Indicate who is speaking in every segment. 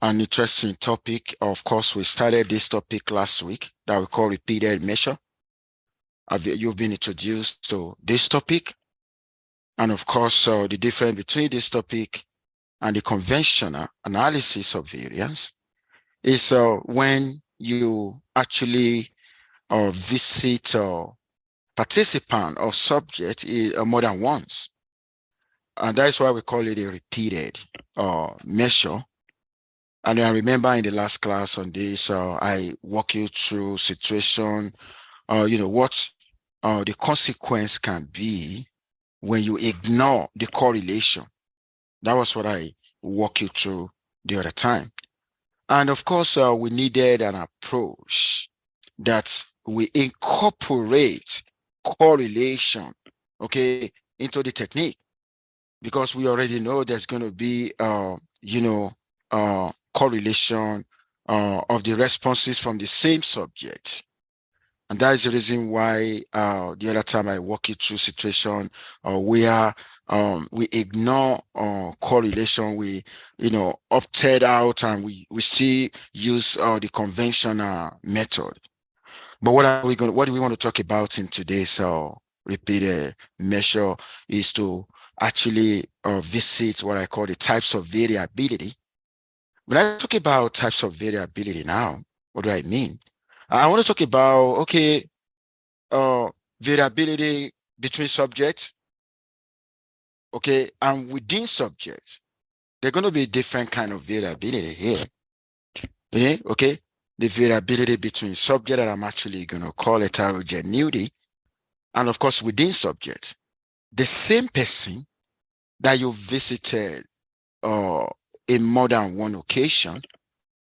Speaker 1: an interesting topic. Of course, we started this topic last week that we call repeated measure. You've been introduced to this topic. And of course, the difference between this topic and the conventional analysis of variance is when you actually visit a participant or subject more than once. And that's why we call it a repeated measure. And I remember in the last class on this, I walk you through situation, what the consequence can be when you ignore the correlation. That was what I walk you through the other time. And of course, we needed an approach that we incorporate correlation, okay, into the technique, because we already know there's going to be, correlation of the responses from the same subject. And that is the reason why the other time I walk you through situation where we ignore correlation, we opted out, and we still use the conventional method. But what do we want to talk about in today's repeated measure is to actually visit what I call the types of variability. When I talk about types of variability now, what do I mean? I want to talk about, okay, variability between subjects, okay, and within subjects. They're going to be different kind of variability here. Okay, the variability between subject that I'm actually going to call heterogeneity, and of course within subjects. The same person that you visited in more than one occasion,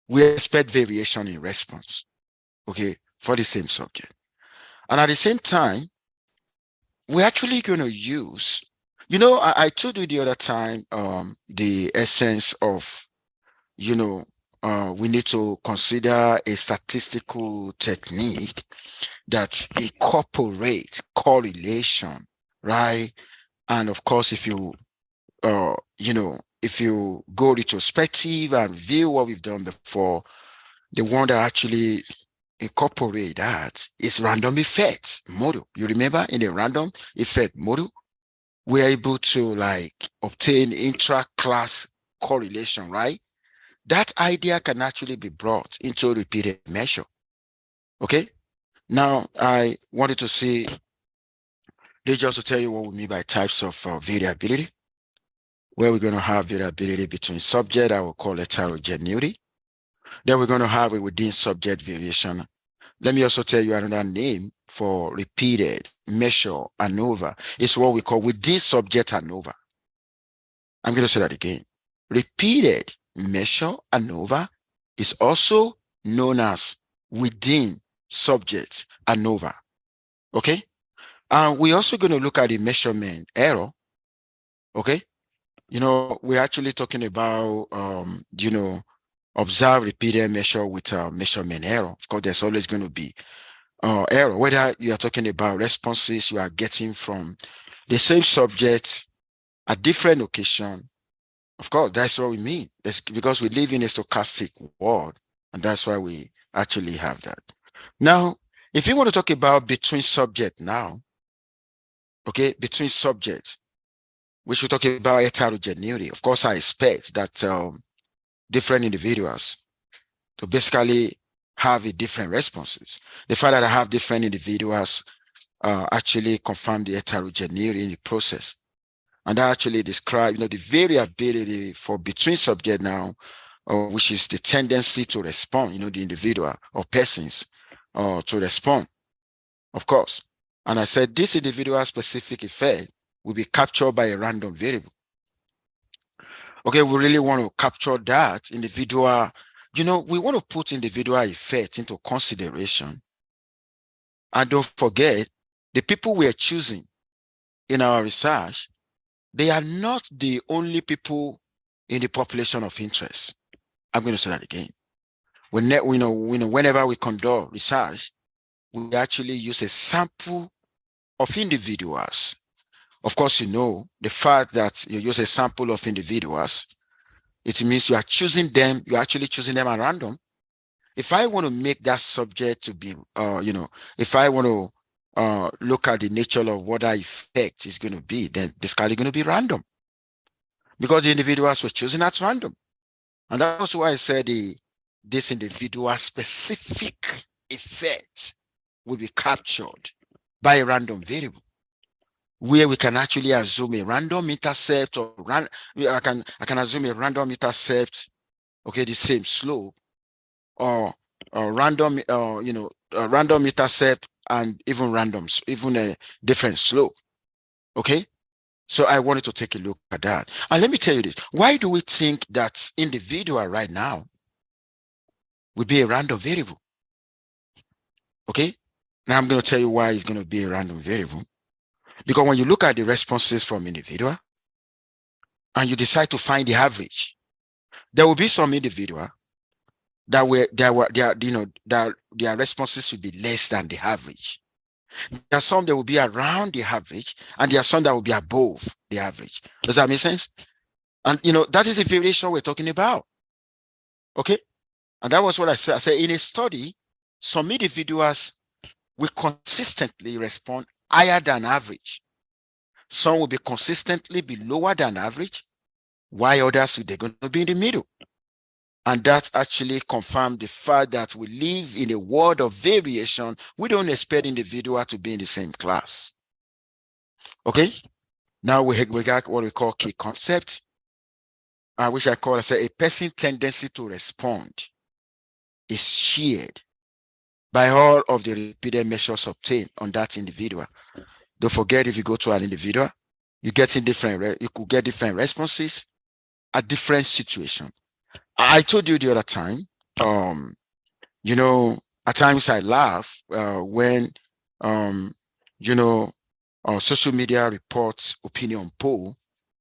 Speaker 1: we expect variation in response, okay, for the same subject. And at the same time, we're actually going to use, I told you the other time, the essence of, we need to consider a statistical technique that incorporates correlation, right? And of course, if you, if you go retrospective and view what we've done before, the one that actually incorporate that is random effect model. You remember in the random effect model, we're able to obtain intra-class correlation, right? That idea can actually be brought into a repeated measure. Okay. Now I wanted to see, just to tell you what we mean by types of variability, where we're going to have variability between subject, I will call heterogeneity. Then we're going to have it within subject variation. Let me also tell you another name for repeated measure ANOVA. It's what we call within subject ANOVA. I'm going to say that again. Repeated measure ANOVA is also known as within subject ANOVA. Okay? And we're also going to look at the measurement error. Okay? We're actually talking about, observe repeated measure with measurement error. Of course, there's always going to be error, whether you are talking about responses you are getting from the same subject at different occasion. Of course, that's what we mean. That's because we live in a stochastic world, and that's why we actually have that. Now, if you want to talk about between subject now, okay, between subjects, we should talk about heterogeneity. Of course, I expect that different individuals to basically have a different responses. The fact that I have different individuals actually confirm the heterogeneity in the process. And that actually describe, the variability for between subject now, which is the tendency to respond, the individual or persons to respond, of course. And I said this individual specific effect will be captured by a random variable. Okay, we really want to capture that individual. We want to put individual effect into consideration. And don't forget, the people we are choosing in our research, they are not the only people in the population of interest. I'm going to say that again. Whenever we conduct research, we actually use a sample of individuals. Of course, the fact that you use a sample of individuals It means you are choosing them, you're actually choosing them at random. If I want to make that subject to be, if I want to look at the nature of what that effect is going to be, then this card is going to be random because the individuals were chosen at random. And that's why I said this individual specific effect will be captured by a random variable, where we can actually assume a random intercept or I can assume a random intercept, okay, the same slope, or random, random intercept and even a different slope. Okay. So I wanted to take a look at that. And let me tell you this. Why do we think that individual right now would be a random variable? Okay. Now I'm going to tell you why it's going to be a random variable. Because when you look at the responses from individual and you decide to find the average, there will be some individual that their responses should be less than the average. There are some that will be around the average, and there are some that will be above the average. Does that make sense? And that is the variation we're talking about. Okay. And that was what I said. I said in a study, some individuals will consistently respond higher than average. Some will be consistently be lower than average, while others they're going to be in the middle. And that actually confirmed the fact that we live in a world of variation. We don't expect individual to be in the same class. Okay. Now we got what we call key concept, which I say a person's tendency to respond is shared by all of the repeated measures obtained on that individual. Don't forget, if you go to an individual, you could get different responses at different situations. I told you the other time, at times I laugh when, social media reports opinion poll,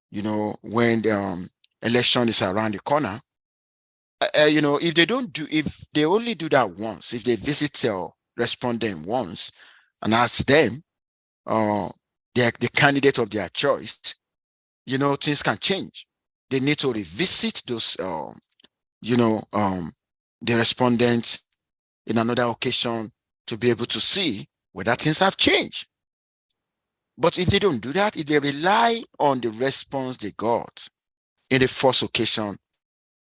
Speaker 1: when the election is around the corner. If they only do that once, if they visit their respondent once and ask them, the candidate of their choice, things can change. They need to revisit those, the respondents in another occasion to be able to see whether things have changed. But if they don't do that, if they rely on the response they got in the first occasion,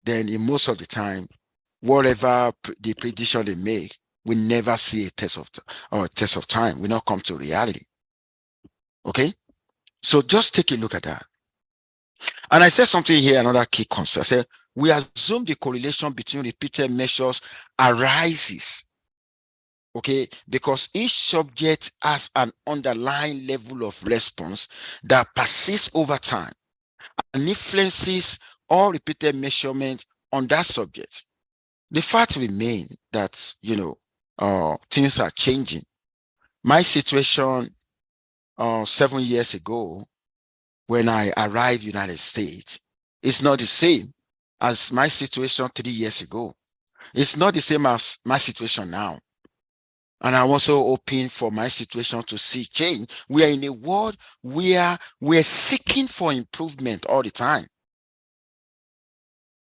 Speaker 1: then in most of the time, whatever the prediction they make, we never see a test of time. We not come to reality. Okay, so just take a look at that. And I said something here, another key concept. I said we assume the correlation between repeated measures arises, okay, because each subject has an underlying level of response that persists over time and influences all repeated measurement on that subject. The fact remains that things are changing. My situation 7 years ago, when I arrived United States, is not the same as my situation 3 years ago. It's not the same as my situation now. And I'm also hoping for my situation to see change. We are in a world where we're seeking for improvement all the time.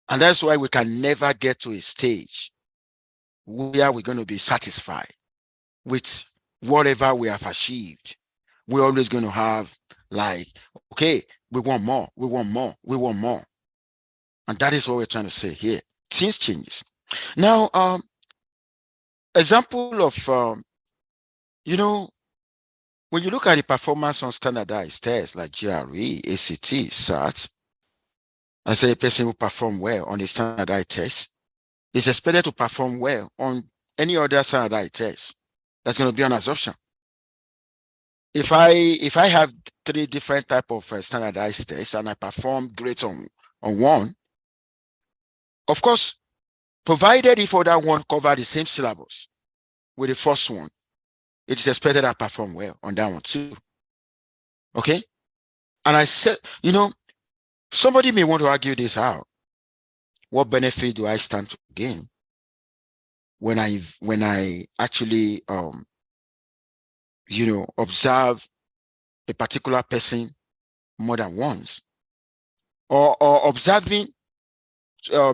Speaker 1: And that's why we can never get to a stage where we're going to be satisfied with whatever we have achieved. We're always going to have okay, we want more, we want more, we want more. And that is what we're trying to say here. Things changes. Now, example of, when you look at the performance on standardized tests like GRE, ACT, SAT, I say a person who perform well on a standardized test is expected to perform well on any other standardized test. That's going to be an assumption. If I have 3 different type of standardized tests and I perform great on one, of course, provided if other one cover the same syllabus with the first one, it is expected I perform well on that one too. Okay. And I said, somebody may want to argue this out. What benefit do I stand to gain when I actually observe a particular person more than once, or observing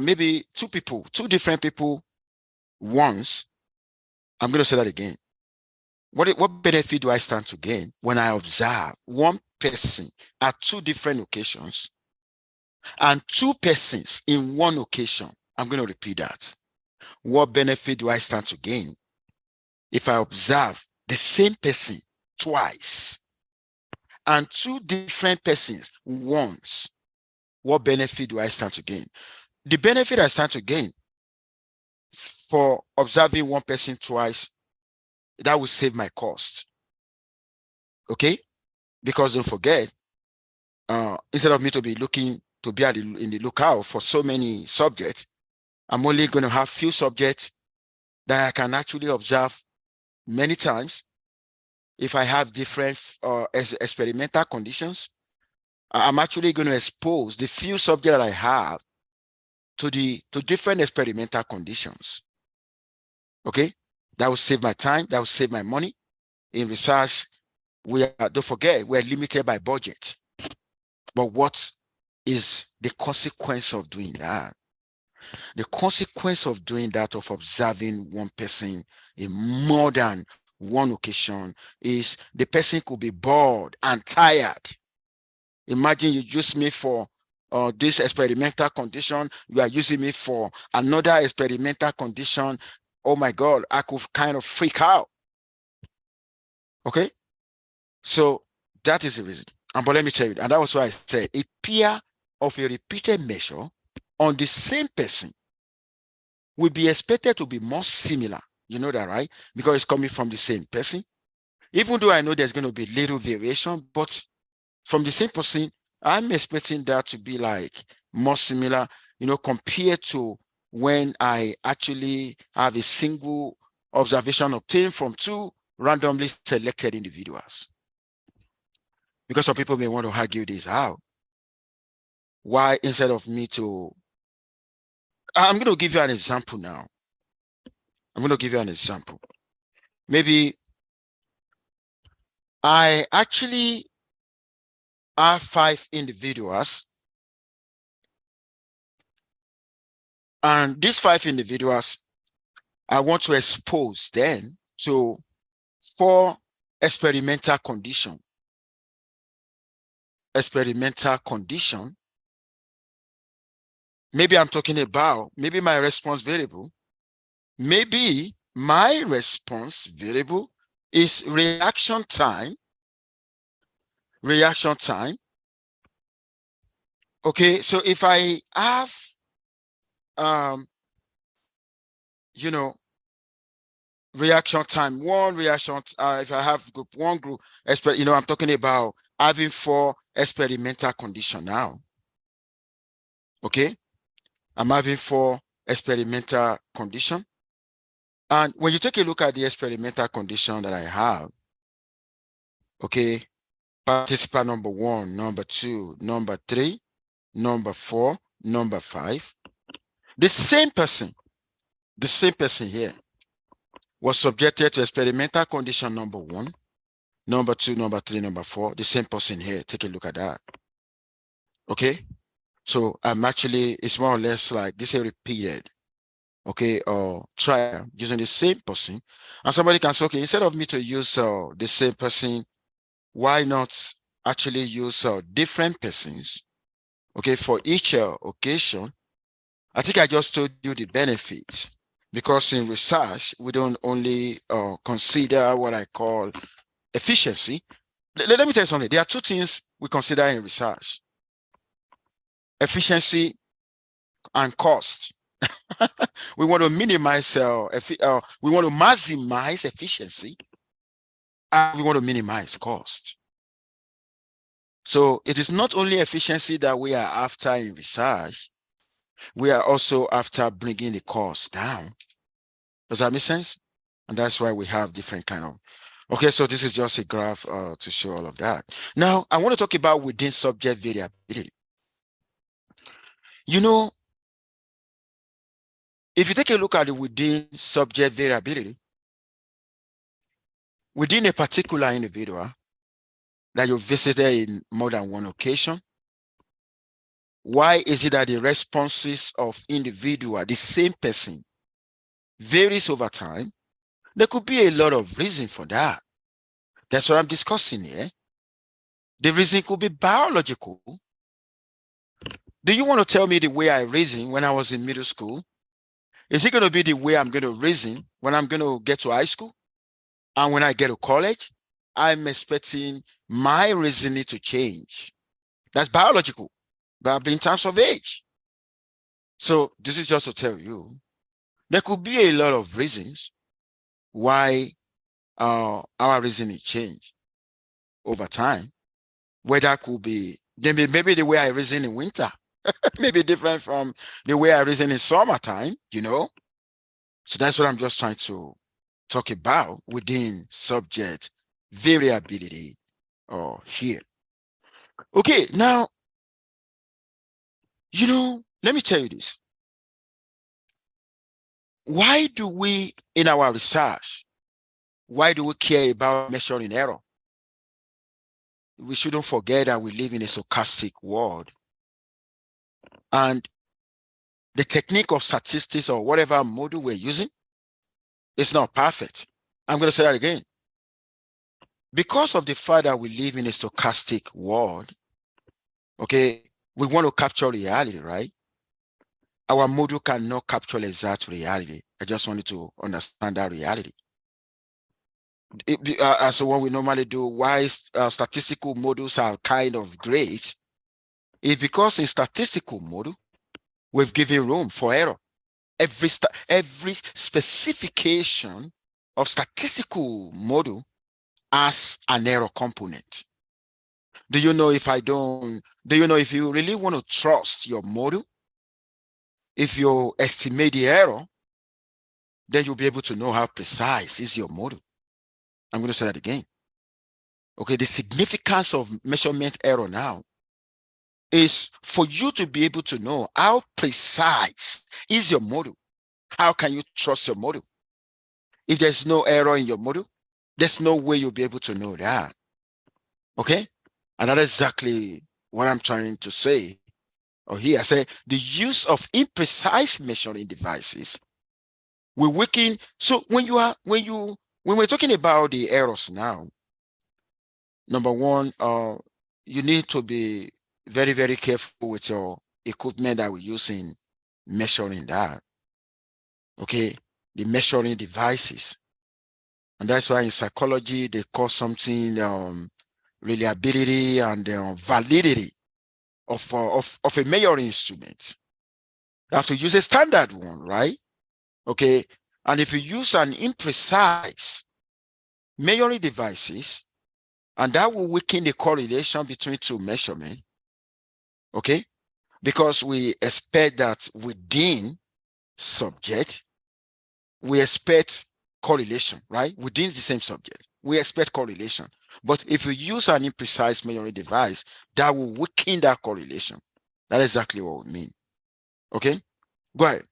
Speaker 1: maybe two people, two different people once. I'm going to say that again. What benefit do I stand to gain when I observe one person at two different occasions and two persons in one occasion? I'm going to repeat that. What benefit do I stand to gain if I observe the same person twice and two different persons once? What benefit do I stand to gain? The benefit I stand to gain for observing one person twice, that will save my cost. Okay? Because don't forget, instead of me to be looking to be in the lookout for so many subjects, I'm only going to have few subjects that I can actually observe many times. If I have different experimental conditions, I'm actually going to expose the few subjects that I have to different experimental conditions. Okay, that will save my time. That will save my money. In research, don't forget, we're limited by budget. But what is the consequence of doing that? The consequence of doing that, of observing one person in more than one occasion, is the person could be bored and tired. Imagine you use me for this experimental condition, you are using me for another experimental condition. Oh my God, I could kind of freak out. Okay, so that is the reason. But let me tell you, and that was why I said a peer of a repeated measure on the same person will be expected to be more similar. You know that, right? Because it's coming from the same person. Even though I know there's going to be little variation, but from the same person, I'm expecting that to be like more similar, compared to when I actually have a single observation obtained from two randomly selected individuals. Because some people may want to argue this out. Why, instead of me to, I'm going to give you an example now. I'm going to give you an example. Maybe I actually have 5 individuals, and these 5 individuals, I want to expose them to 4 experimental conditions. Experimental condition. Maybe I'm talking about, maybe my response variable. Maybe my response variable is reaction time. Reaction time. Okay, so if I have, reaction time, one reaction, if I have group 1 group, I'm talking about having 4 experimental condition now. Okay, I'm having 4 experimental condition. And when you take a look at the experimental condition that I have, okay, participant number 1, number 2, number 3, number 4, number 5, the same person here was subjected to experimental condition number 1, number 2, number 3, number 4, the same person here. Take a look at that. Okay, so I'm actually, it's more or less like this is repeated, okay, or trial using the same person. And somebody can say, okay, instead of me to use the same person, why not actually use different persons, okay, for each occasion? I think I just told you the benefits, because in research, we don't only consider what I call efficiency. Let me tell you something. There are 2 things we consider in research: efficiency and cost. We want to minimize, we want to maximize efficiency, and we want to minimize cost. So it is not only efficiency that we are after in research, we are also after bringing the cost down. Does that make sense? And that's why we have different kind of, okay, so this is just a graph to show all of that. Now, I want to talk about within subject variability. If you take a look at the within subject variability, within a particular individual that you visited in more than one occasion, Why is it that the responses of individual, the same person, varies over time? There could be a lot of reason for that. That's what I'm discussing here. The reason could be biological. Do you want to tell me the way I reasoned when I was in middle school? Is it going to be the way I'm going to reason when I'm going to get to high school? And when I get to college, I'm expecting my reasoning to change. That's biological, but in terms of age. So this is just to tell you, there could be a lot of reasons why our reasoning change over time. Whether could be maybe the way I reason in winter may be different from the way I reason in summertime, you know. So that's what I'm just trying to talk about within subject variability here. Okay, now, let me tell you this. Why do we, in our research, why do we care about measuring error? We shouldn't forget that we live in a stochastic world. And the technique of statistics or whatever model we're using is not perfect. I'm going to say that again. Because of the fact that we live in a stochastic world, okay, we want to capture reality, right? Our model cannot capture exact reality. I just wanted to understand that reality. So what we normally do, why statistical models are kind of great, is because in statistical model, we've given room for error. Every specification of statistical model has an error component. Do you know if you really want to trust your model, if you estimate the error, then you'll be able to know how precise is your model. I'm going to say that again. Okay, the significance of measurement error now is for you to be able to know how precise is your model. How can you trust your model? If there's no error in your model, there's no way you'll be able to know that. Okay? And that's exactly what I'm trying to say. Or here I say the use of imprecise measuring devices will weaken. So when we're talking about the errors now, number one, you need to be very, very careful with your equipment that we use in measuring that. Okay, the measuring devices. And that's why in psychology, they call something reliability and validity of a measuring instrument. You have to use a standard one, right? Okay, and if you use an imprecise measuring devices, and that will weaken the correlation between two measurements, okay? Because we expect that within subject, we expect correlation, right? Within the same subject, we expect correlation. But if you use an imprecise measuring device, that will weaken that correlation. That's exactly what we mean. Okay, go ahead.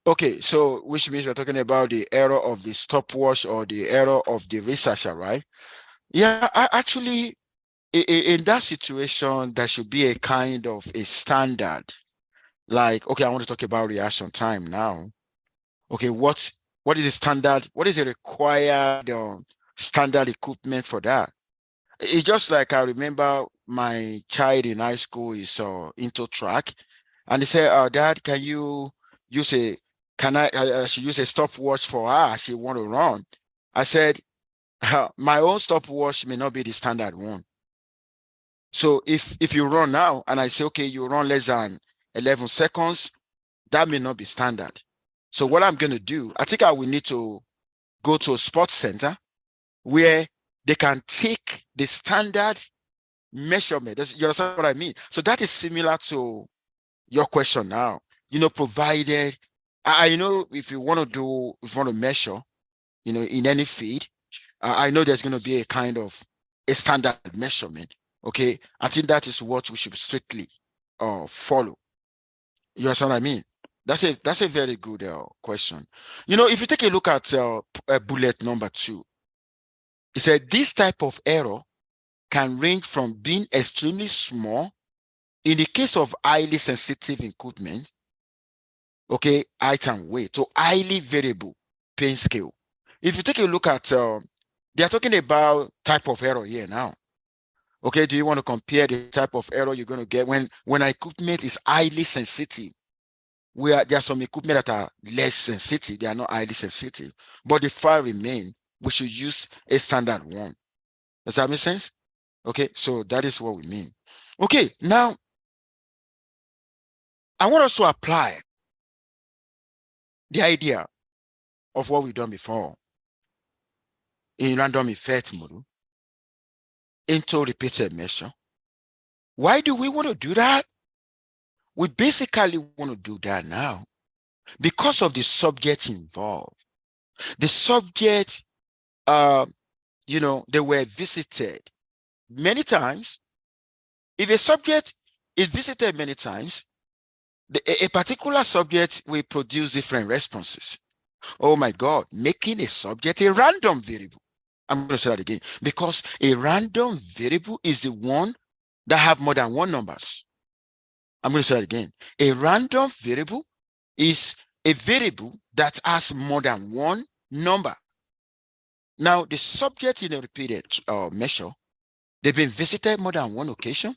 Speaker 1: Okay, so which means we're talking about the error of the stopwatch or the error of the researcher, right? Yeah, actually, in that situation, there should be a kind of a standard. Like, okay, I want to talk about reaction time now. Okay, what is the standard? What is the required standard equipment for that? It's just like I remember my child in high school is into track, and they said, Dad, can you use a I should use a stopwatch for her? She want to run. I said, my own stopwatch may not be the standard one. So if you run now and I say, okay, you run less than 11 seconds, that may not be standard. So what I'm going to do, I think I will need to go to a sports center where they can take the standard measurement. You understand what I mean? So that is similar to your question now. Provided, if you want to measure, in any field, I know there's going to be a kind of a standard measurement. Okay, I think that is what we should strictly follow. You understand what I mean? That's a very good question. You know, if you take a look at bullet number 2, it said this type of error can range from being extremely small in the case of highly sensitive equipment, okay, height and weight, to highly variable pain scale. If you take a look at, they are talking about type of error here now. Okay, do you want to compare the type of error you're going to get when an equipment is highly sensitive? Where there are some equipment that are less sensitive, they are not highly sensitive, but the file remain, we should use a standard one. Does that make sense? Okay, so that is what we mean. Okay, now I want us to apply the idea of what we've done before in random effect model into repeated measure. Why do we want to do that? We basically want to do that now because of the subject involved. The subject, you know, they were visited many times. If a subject is visited many times, a particular subject will produce different responses. Oh my God, making a subject a random variable. I'm going to say that again, because a random variable is the one that have more than one numbers. I'm going to say that again. A random variable is a variable that has more than one number. Now, the subject in a repeated measure, they've been visited more than one occasion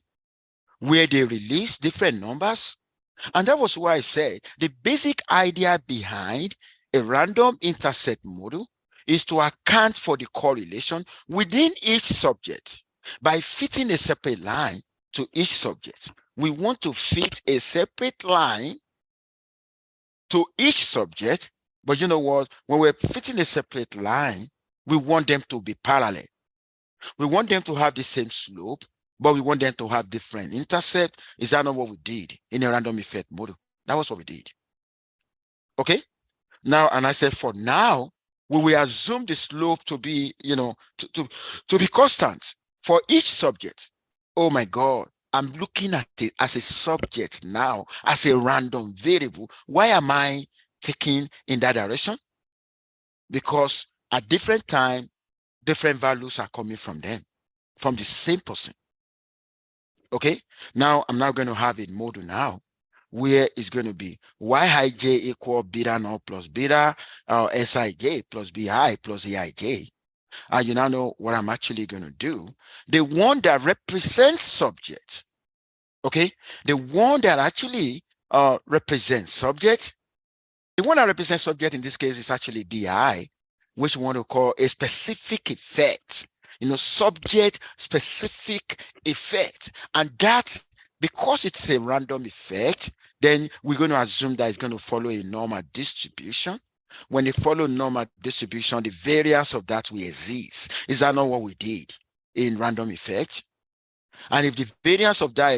Speaker 1: where they release different numbers. And that was why I said the basic idea behind a random intercept model is to account for the correlation within each subject by fitting a separate line to each subject. We want to fit a separate line to each subject, but you know what? When we're fitting a separate line, we want them to be parallel. We want them to have the same slope, but we want them to have different intercept. Is that not what we did in a random effect model? That was what we did. Okay. Now, and I said, for now, we will assume the slope to be, you know, to be constant for each subject. Oh my God, I'm looking at it as a subject now, as a random variable. Why am I taking in that direction? Because at different time, different values are coming from them, from the same person. Okay, now I'm now going to have a model now where it's going to be yij equal beta naught plus beta sij plus bi plus aij. And you now know what I'm actually going to do. The one that represents subject, okay, the one that actually represents subject, the one that represents subject in this case is actually bi, which we want to call a specific effect. You know, subject specific effect. And that, because it's a random effect, then we're going to assume that it's going to follow a normal distribution. When you follow normal distribution, the variance of that will exist. Is that not what we did in random effect? And if the variance of that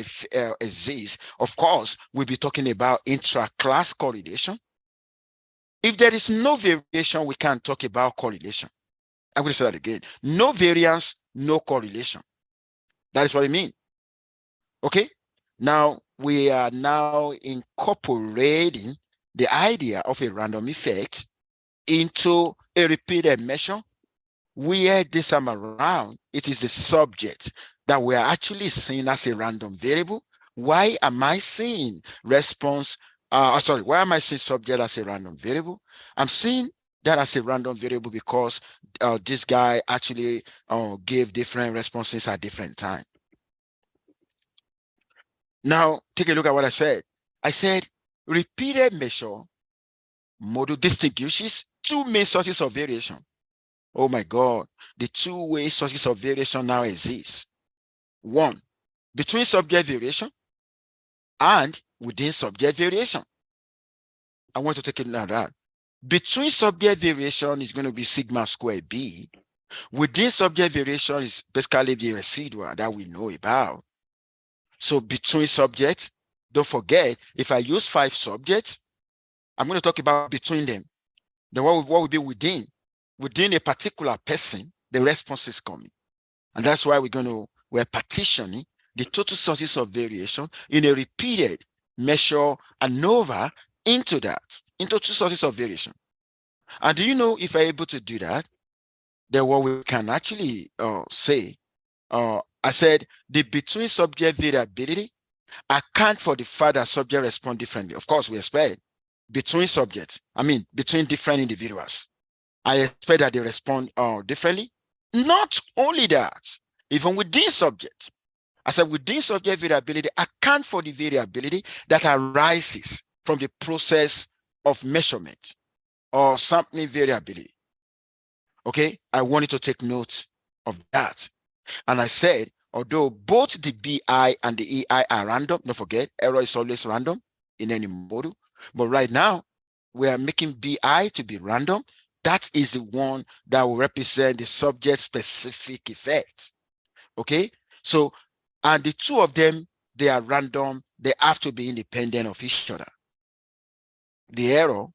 Speaker 1: exists, of course, we'll be talking about intra-class correlation. If there is no variation, we can't talk about correlation. I'm going to say that again. No variance, no correlation. That is what I mean. Okay. Now we are now incorporating the idea of a random effect into a repeated measure where this time around, it is the subject that we are actually seeing as a random variable. Why am I seeing response? Why am I seeing subject as a random variable? I'm seeing that as a random variable because this guy actually gave different responses at different time. Now, take a look at what I said. I said repeated measure model distinguishes two main sources of variation. Oh my God, the two-way sources of variation now exist. One, between subject variation and within subject variation. I want to take it like that. Between subject variation is going to be sigma squared b. Within subject variation is basically the residual that we know about. So between subjects, don't forget, if I use 5 subjects, I'm going to talk about between them. Then what will be within a particular person, the response is coming. And that's why we're partitioning the total sources of variation in a repeated measure ANOVA into two sources of variation. And do you know, if I'm able to do that, then what we can actually say, I said the between subject variability account for the fact that subject respond differently. Of course, we expect between between different individuals, I expect that they respond differently. Not only that, even within subject, I said within subject variability, account for the variability that arises from the process of measurement or sampling variability. Okay, I want you to take note of that. And I said, although both the BI and the EI are random, don't forget, error is always random in any model. But right now, we are making BI to be random. That is the one that will represent the subject-specific effect. Okay, so, and the two of them, they are random. They have to be independent of each other. The error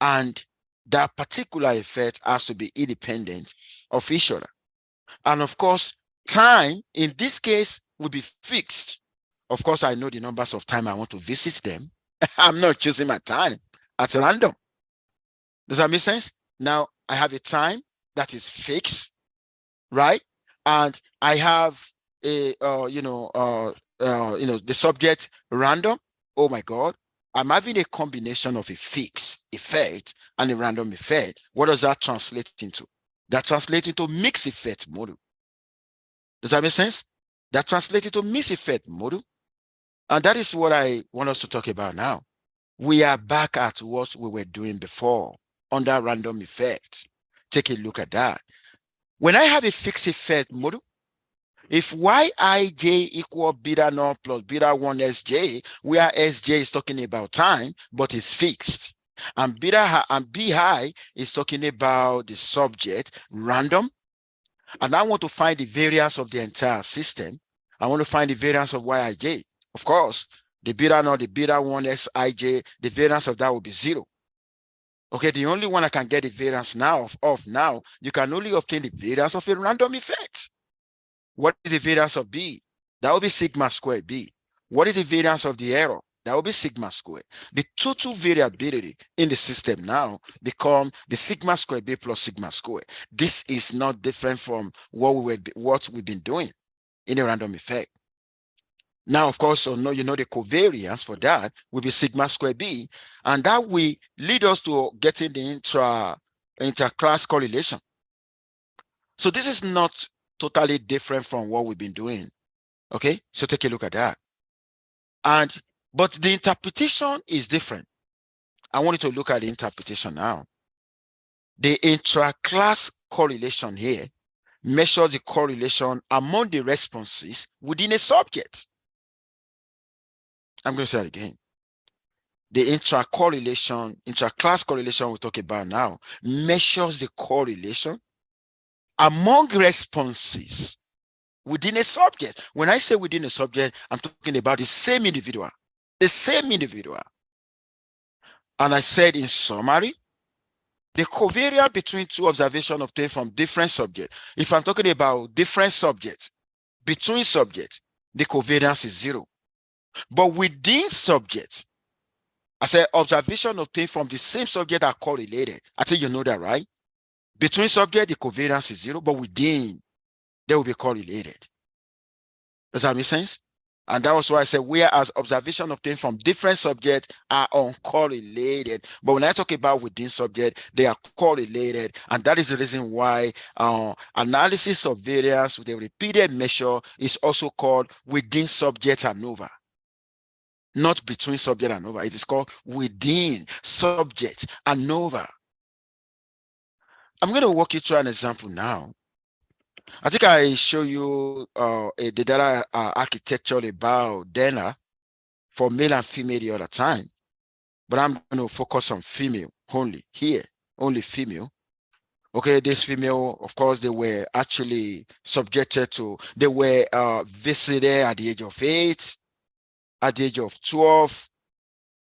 Speaker 1: and that particular effect has to be independent of each other. And of course, time in this case will be fixed. Of course, I know the numbers of time I want to visit them. I'm not choosing my time at random. Does that make sense? Now I have a time that is fixed, right? And I have a the subject random. Oh my God, I'm having a combination of a fixed effect and a random effect. What does that translate into? That translates into mixed effect model. Does that make sense? That translates into mixed effect model. And that is what I want us to talk about now. We are back at what we were doing before under random effects. Take a look at that. When I have a fixed effect model, if Yij equal beta naught plus beta 1 Sj, where Sj is talking about time, but it's fixed. And beta and B high is talking about the subject random. And I want to find the variance of the entire system. I want to find the variance of Yij. Of course, the beta naught, the beta 1 Sij, the variance of that will be 0. Okay, the only one I can get the variance now of now, you can only obtain the variance of a random effect. What is the variance of B? That will be sigma squared B. What is the variance of the error? That will be sigma squared. The total variability in the system now become the sigma squared B plus sigma squared. This is not different from what we've been doing in a random effect. Now, of course, the covariance for that will be sigma squared B, and that will lead us to getting the inter-class correlation. So this is not totally different from what we've been doing. Okay, so take a look at that. But the interpretation is different. I want you to look at the interpretation now. The intra-class correlation here measures the correlation among the responses within a subject. I'm going to say it again. The intra-class correlation we talk about now measures the correlation among responses within a subject. When I say within a subject, I'm talking about the same individual. The same individual. And I said in summary, the covariance between two observations obtained from different subjects. If I'm talking about different subjects, between subjects, the covariance is 0. But within subjects, I said observation obtained from the same subject are correlated. I think you know that, right? Between subject, the covariance is 0, but within, they will be correlated. Does that make sense? And that was why I said, whereas observation obtained from different subjects are uncorrelated. But when I talk about within subject, they are correlated. And that is the reason why analysis of variance with a repeated measure is also called within subject ANOVA. Not between subject and ANOVA. It is called within subject ANOVA. I'm going to walk you through an example now. I think I show you the data architecture about DENA for male and female the other time, but I'm going to focus on female only here, only female. Okay, this female, of course, they were actually they were visited at the age of 8, at the age of 12,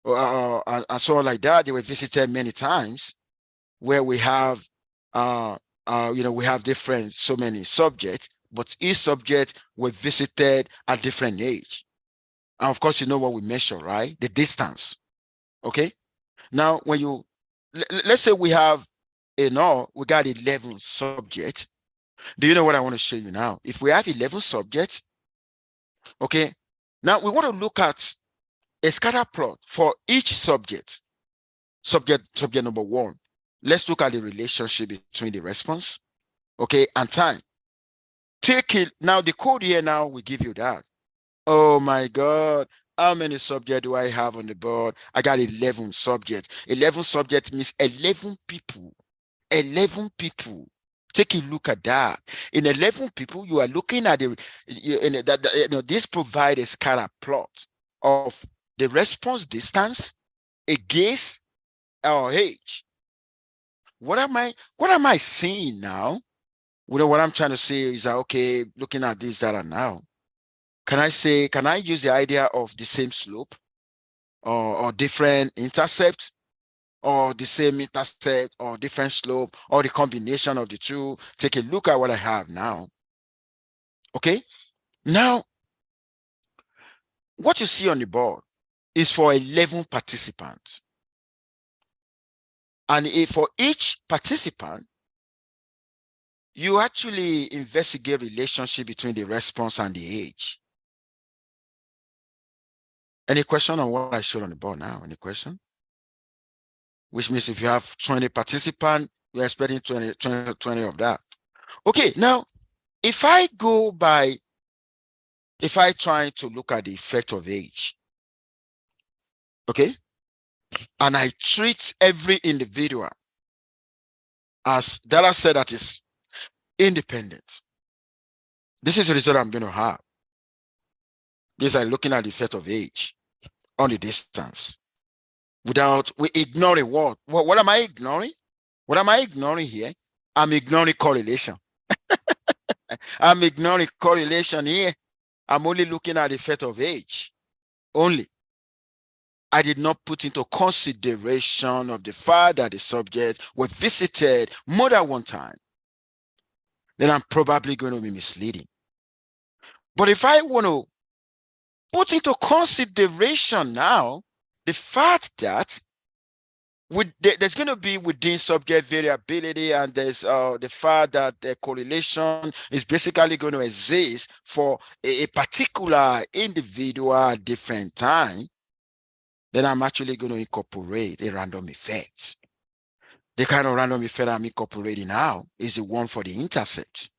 Speaker 1: and so on like that. They were visited many times, where we have we have so many subjects, but each subject were visited at different age. And of course, you know what we measure, right? The distance. Okay. Now, when let's say we have, we got 11 subjects. Do you know what I want to show you now? If we have 11 subjects, okay, now we want to look at a scatter plot for each subject. Subject number one. Let's look at the relationship between the response, okay, and time. Take it. Now, the code here now will give you that. Oh my God. How many subjects do I have on the board? I got 11 subjects. 11 subjects means 11 people. 11 people. Take a look at that. In 11 people, you are looking at this provides a scatter plot of the response distance against our age. What am I seeing now? What I'm trying to say is that, okay, looking at this data now, can I use the idea of the same slope or different intercepts, or the same intercept or different slope, or the combination of the two? Take a look at what I have now. Okay. Now, what you see on the board is for 11 participants. And for each participant, you actually investigate relationship between the response and the age. Any question on what I showed on the board now? Any question? Which means if you have 20 participants, you're expecting 20 of that. Okay, now, if I try to look at the effect of age, okay, and I treat every individual as data set that is independent, this is the result I'm going to have. These are looking at the effect of age on the distance. We ignoring what? What am I ignoring? What am I ignoring here? I'm ignoring correlation. I'm ignoring correlation here. I'm only looking at the effect of age only. I did not put into consideration of the fact that the subject were visited more than one time. Then I'm probably going to be misleading. But if I want to put into consideration now the fact that there's going to be within subject variability, and there's the fact that the correlation is basically going to exist for a particular individual at different time, then I'm actually going to incorporate a random effect. The kind of random effect I'm incorporating now is the one for the intercept,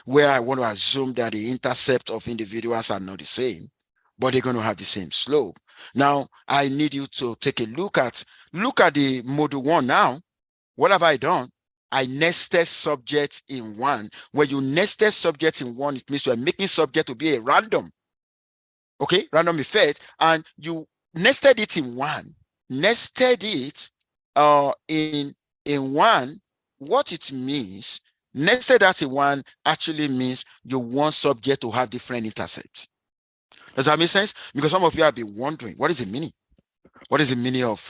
Speaker 1: where I want to assume that the intercept of individuals are not the same, but they're going to have the same slope. Now, I need you to take a look at the module one now. What have I done? I nested subjects in one. When you nested subjects in one, it means you are making subject to be a random, okay, random effect, and you nested it in one. Nested it in one. What it means, nested that in one actually means you want subject to have different intercepts. Does that make sense? Because some of you have been wondering, what is the meaning? What is the meaning of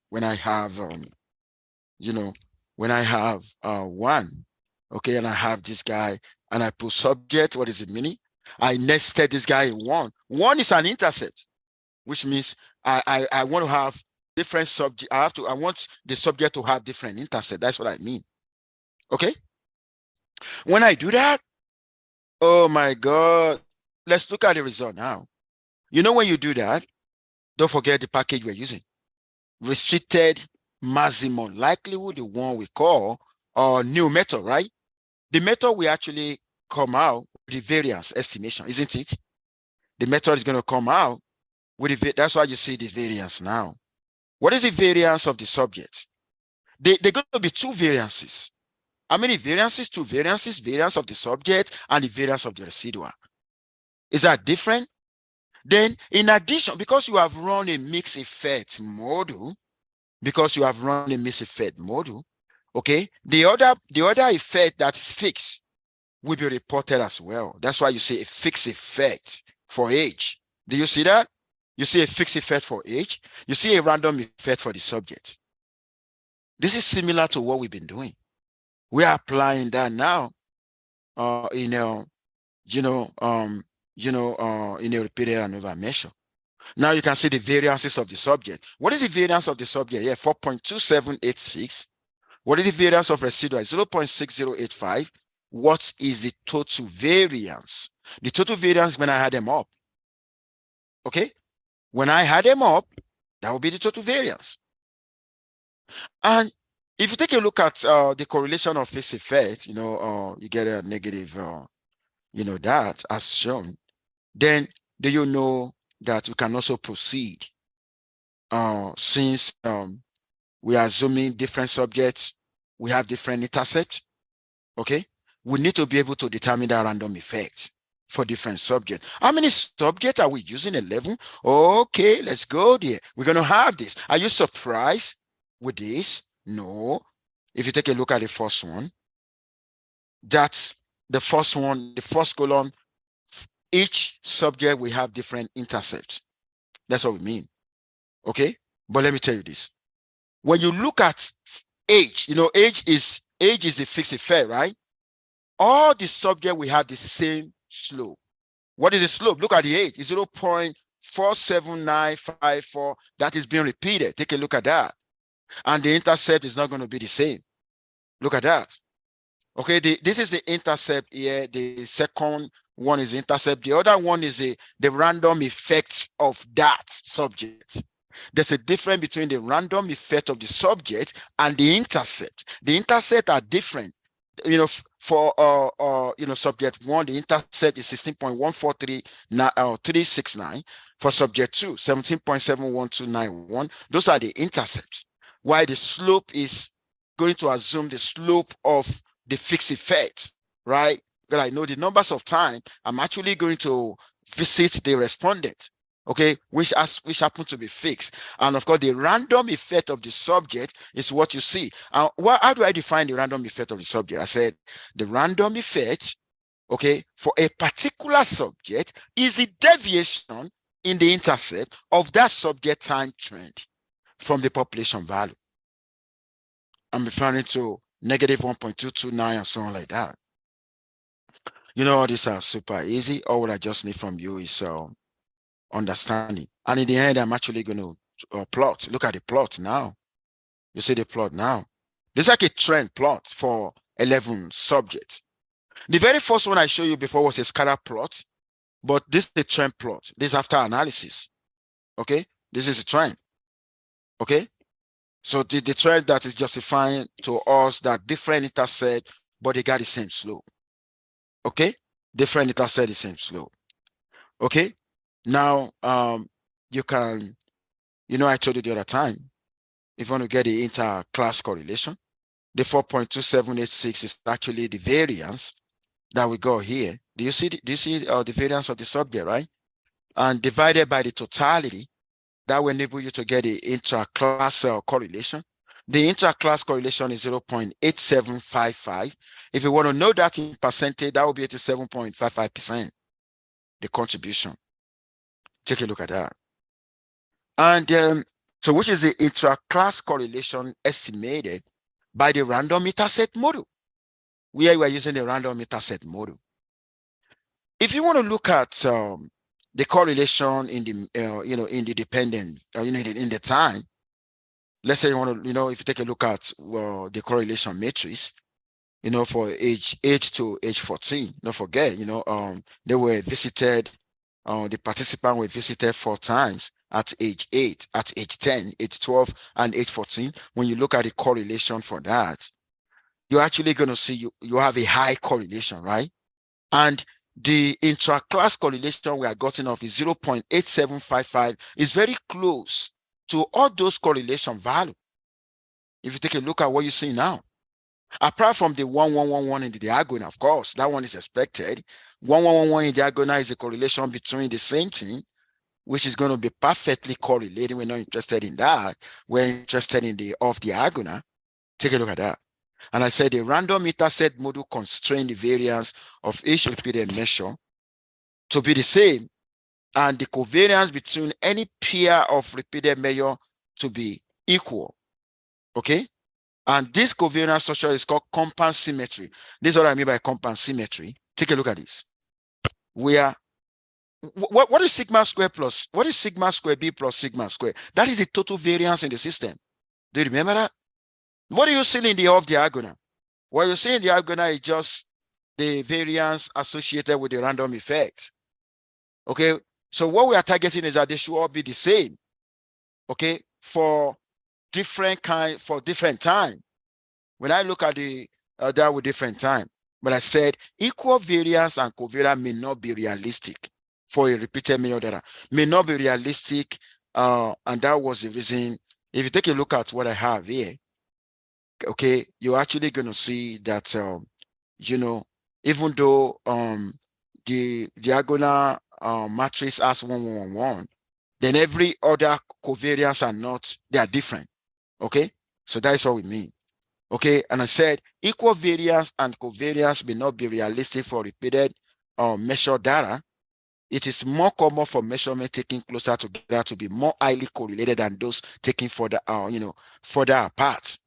Speaker 1: when I have, when I have one, okay, and I have this guy and I put subject, what is the meaning? I nested this guy in one. One is an intercept, which means I want to have different subject. I want the subject to have different intercept. That's what I mean. Okay. When I do that, oh my God, let's look at the result now. When you do that, don't forget the package we're using. Restricted maximum likelihood, the one we call new method, right? The method will actually come out with the variance estimation, isn't it? The method is going to come out with that's why you see this variance now. What is the variance of the subject? They're going to be two variances. How many variances? Two variances, variance of the subject and the variance of the residual. Is that different? Then, in addition, because you have run a mixed effect model, okay, the other effect that is fixed will be reported as well. That's why you see a fixed effect for age. Do you see that? You see a fixed effect for age. You see a random effect for the subject. This is similar to what we've been doing. We are applying that now, in a, in a repeated ANOVA measure. Now you can see the variances of the subject. What is the variance of the subject? Yeah, 4.2786. What is the variance of residual? 0.6085. What is the total variance? The total variance when I add them up. Okay? When I add them up, that will be the total variance. And if you take a look at the correlation of phase effect, you get a negative, that as shown, then do you know that we can also proceed since we are assuming different subjects, we have different intercepts, okay? We need to be able to determine the random effect for different subjects. How many subjects are we using? 11? Okay, let's go there. We're going to have this. Are you surprised with this? No. If you take a look at the first one, that's the first one, the first column, each subject will have different intercepts. That's what we mean. Okay? But let me tell you this. When you look at age, age is the fixed effect, right? All the subject will have the same slope. What is the slope? Look at the age. It's 0.47954. That is being repeated. Take a look at that. And the intercept is not going to be the same. Look at that. Okay, this is the intercept here. The second one is the intercept. The other one is the random effects of that subject. There's a difference between the random effect of the subject and the intercept. The intercept are different. For subject 1, the intercept is 16.143369. For subject 2, 17.71291. Those are the intercepts. While the slope is going to assume the slope of the fixed effect, right? Because I know the numbers of time I'm actually going to visit the respondent, okay, which happen to be fixed. And of course, the random effect of the subject is what you see. How do I define the random effect of the subject? I said the random effect, okay, for a particular subject is the deviation in the intercept of that subject time trend from the population value. I'm referring to negative 1.229 and so on like that. All these are super easy. All what I just need from you is understanding. And in the end, I'm actually going to plot. Look at the plot now. You see the plot now. This is like a trend plot for 11 subjects. The very first one I showed you before was a scatter plot, but this is the trend plot. This is after analysis. Okay, this is a trend. Okay, so the trend that is justifying to us that different intercept, but they got the same slope. Okay, different intercept, the same slope. Okay, now you can, I told you the other time, if you want to get the inter-class correlation, the 4.2786 is actually the variance that we got here. Do you see the variance of the subject, right? And divided by the totality, that will enable you to get the intra-class correlation. The intra-class correlation is 0.8755. If you want to know that in percentage, that will be 87.55%, the contribution. Take a look at that. And so which is the intra-class correlation estimated by the random intercept model, where we are using the random intercept model. If you want to look at the correlation in the in the dependent in the time, let's say you want to if you take a look at the correlation matrix, for age 8 to age 14, don't forget, they were visited, the participants were visited 4 times at age 8, at age 10, age 12, and age 14. When you look at the correlation for that, you're actually going to see you have a high correlation, right? And the intra-class correlation we are gotten of is 0.8755, is very close to all those correlation values. If you take a look at what you see now, apart from the 1111 in the diagonal, of course, that one is expected. 1111 in diagonal is a correlation between the same thing, which is going to be perfectly correlated. We're not interested in that. We're interested in the off diagonal. Take a look at that. And I said the random intercept model constrained the variance of each repeated measure to be the same, and the covariance between any pair of repeated measure to be equal. Okay, And this covariance structure is called compound symmetry. This is what I mean by compound symmetry. Take a look at this. Where what is sigma square plus, what is sigma square B plus sigma square? That is the total variance in the system. Do you remember that? What do you see in the off diagonal? What you see in the diagonal is just the variance associated with the random effect. Okay, so what we are targeting is that they should all be the same. Okay, for different time. When I look at the that with different time, but I said equal variance and covariance may not be realistic for a repeated measure data. May not be realistic, and that was the reason. If you take a look at what I have here, okay, you're actually going to see that you know, even though the diagonal matrix has 1, 1, 1, 1, then every other covariance are not, they are different. Okay, so that's what we mean. Okay, and I said equal variance and covariance may not be realistic for repeated measured data. It is more common for measurement taken closer together to be more highly correlated than those taken further, further apart.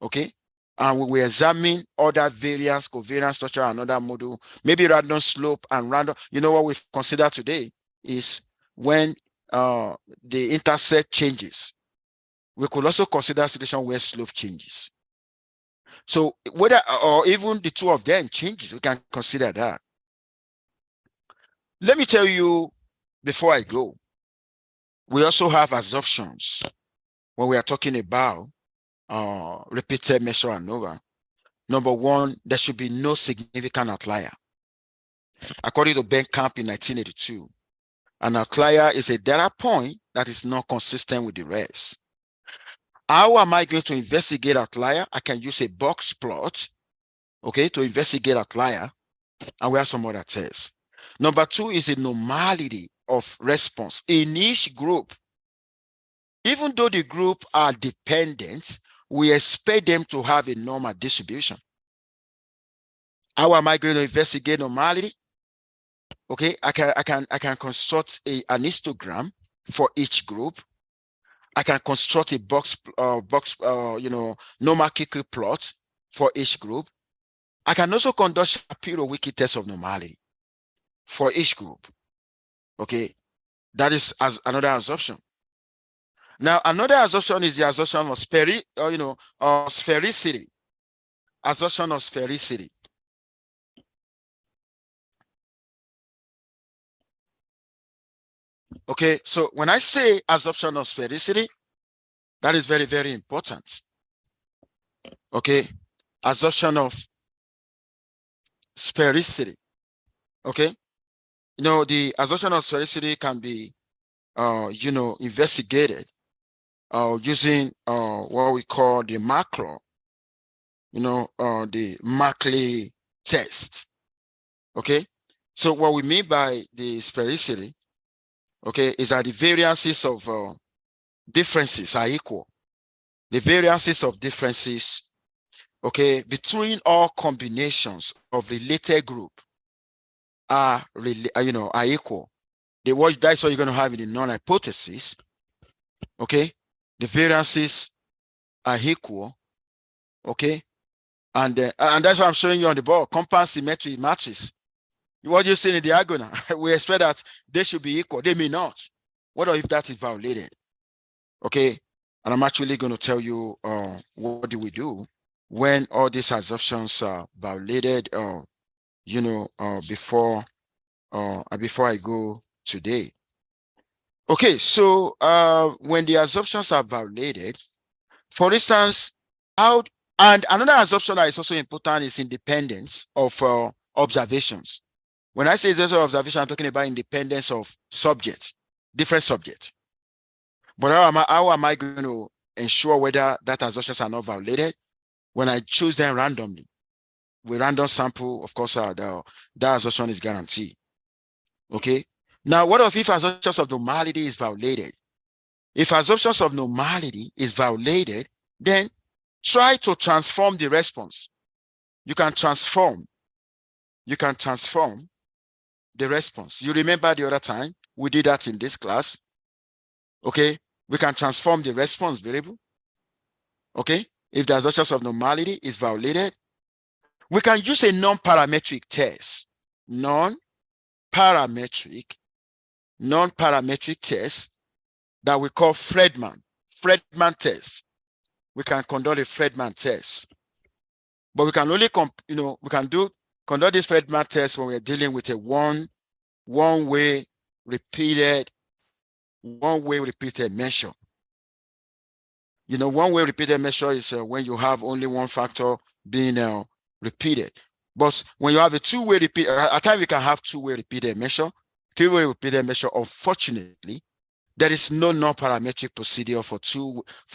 Speaker 1: Okay, and we will examine other variance, covariance structure, another model, maybe random slope and random. You know what we've considered today is when the intercept changes. We could also consider a situation where slope changes. So whether or even the two of them changes, we can consider that. Let me tell you before I go, we also have assumptions when we are talking about repeated measure ANOVA. Number one, there should be no significant outlier. According to Ben Camp in 1982, an outlier is a data point that is not consistent with the rest. How am I going to investigate outlier? I can use a box plot, okay, to investigate outlier, and we have some other tests. Number two is a normality of response in each group. Even though the group are dependent, we expect them to have a normal distribution. How am I going to investigate normality? Okay, I can construct an histogram for each group. I can construct a normal plot for each group. I can also conduct Shapiro-Wilkie test of normality for each group. Okay, that is as another assumption. Now, another assumption is the assumption of sphericity. Assumption of sphericity. Okay, so when I say assumption of sphericity, that is very, very important. Okay, assumption of sphericity. Okay, the assumption of sphericity can be, investigated using what we call the Markov, the Markley test. Okay, so what we mean by the sphericity, okay, is that the variances of differences are equal. The variances of differences, okay, between all combinations of related group are equal. That's what you're going to have in the null hypothesis. Okay, the variances are equal. Okay, and that's what I'm showing you on the board. Compound symmetry matrix. What you see in the diagonal, we expect that they should be equal. They may not. What if that is violated? Okay, and I'm actually going to tell you what do we do when all these assumptions are violated. Before I go today. Okay, so when the assumptions are violated, for instance, and another assumption that is also important is independence of observations. When I say zero observation, I'm talking about independence of subjects, different subjects. But how am I going to ensure whether that assumptions are not violated? When I choose them randomly, with random sample, of course, that assumption is guaranteed. Okay. Now, what if assumptions of normality is violated? If assumptions of normality is violated, then try to transform the response. You can transform the response. You remember the other time we did that in this class. Okay, we can transform the response variable. Okay, if the assumptions of normality is violated, we can use a non-parametric test. Non-parametric test that we call Fredman test. We can conduct a Fredman test, but we can only we can conduct this Fredman test when we're dealing with a one-way repeated measure. One-way repeated measure is when you have only one factor being repeated. But when you have a two-way repeat, at times we can have two-way repeated measure. Three-way repeated measure, unfortunately, there is no non-parametric procedure for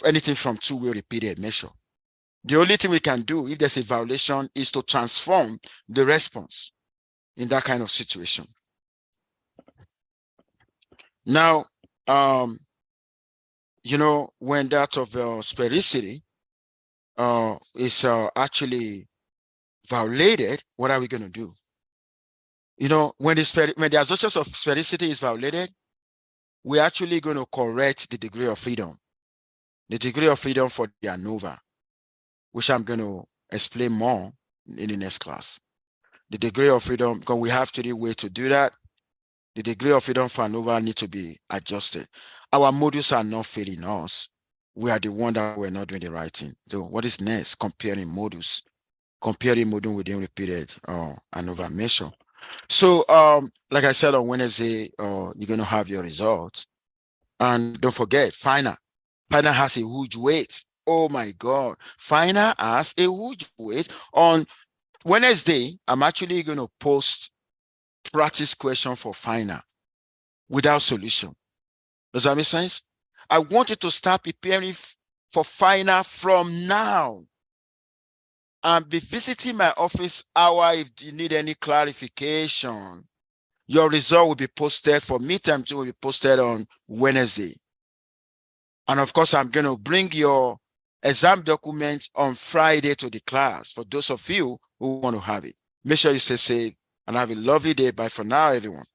Speaker 1: anything from two-way repeated measure. The only thing we can do if there's a violation is to transform the response in that kind of situation. Now, when that of sphericity is actually violated, what are we going to do? When the assumptions of sphericity is violated, we're actually going to correct the degree of freedom for the ANOVA, which I'm going to explain more in the next class. The degree of freedom, because we have 3 ways to do that. The degree of freedom for ANOVA need to be adjusted. Our modules are not failing us. We are the one that we're not doing the right thing. So what is next? Comparing modules within repeated ANOVA measure. So like I said on Wednesday, you're going to have your results. And don't forget, final has a huge weight. Oh my God, final has a huge weight. On Wednesday, I'm actually going to post practice question for final without solution. Does that make sense? I want you to start preparing for final from now. And be visiting my office hour if you need any clarification. Your result will be posted for midterm 2 will be posted on Wednesday. And of course, I'm going to bring your exam document on Friday to the class for those of you who want to have it. Make sure you stay safe and have a lovely day. Bye for now, everyone.